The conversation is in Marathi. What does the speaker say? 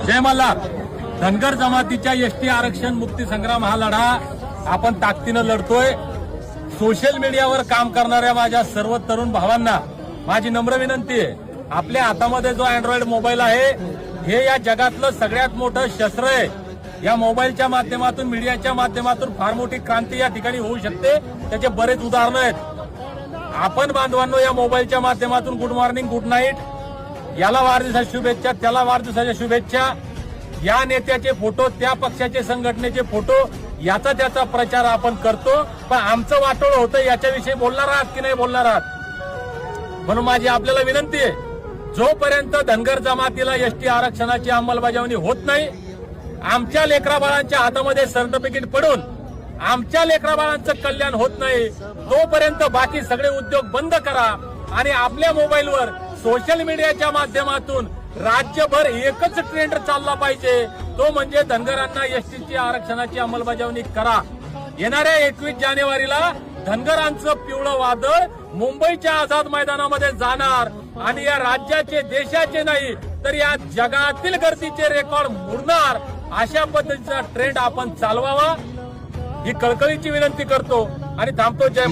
जय मल्हार. धनगर जमातीच्या एसटी आरक्षण मुक्ती संग्राम हा लढा आपण ताकदीनं लढतोय. सोशल मीडियावर काम करणाऱ्या माझ्या सर्व तरुण भावांना माझी नम्र विनंती आहे, आपल्या हातामध्ये जो अँड्रॉइड मोबाईल आहे हे या जगातलं सगळ्यात मोठं शस्त्र आहे. या मोबाईलच्या माध्यमातून, मीडियाच्या माध्यमातून फार मोठी क्रांती या ठिकाणी होऊ शकते. त्याचे बरेच उदाहरणं आहेत. आपण बांधवांनो या मोबाईलच्या माध्यमातून गुड मॉर्निंग, गुड नाईट, याला वाढदिवसाच्या शुभेच्छा, त्याला वाढदिवसाच्या शुभेच्छा, या नेत्याचे फोटो, त्या पक्षाचे, संघटनेचे फोटो, याचा त्याचा प्रचार आपण करतो. पण आमचं वाटोळ होतं याच्याविषयी बोलणार आहात की नाही बोलणार आहात? म्हणून माझी आपल्याला विनंती आहे, जोपर्यंत धनगर जमातीला एसटी आरक्षणाची अंमलबजावणी होत नाही, आमच्या लेकराबाळांच्या हातामध्ये सर्टिफिकेट पडून आमच्या लेकराबाळांचं कल्याण होत नाही, तोपर्यंत बाकी सगळे उद्योग बंद करा आणि आपल्या मोबाईलवर सोशल मीडियाच्या माध्यमातून राज्यभर एकच ट्रेंड चालला पाहिजे, तो म्हणजे धनगरांना एसटीची आरक्षणाची अंमलबजावणी करा. येणाऱ्या 21 जानेवारीला धनगरांचं पिवळं वादळ मुंबईच्या आझाद मैदानामध्ये जाणार आणि या राज्याचे, देशाचे नाही तर या जगातील गर्दीचे रेकॉर्ड मोडणार. अशा पद्धतीचा ट्रेंड आपण चालवावा ही कळकळीची विनंती करतो आणि थांबतो. जय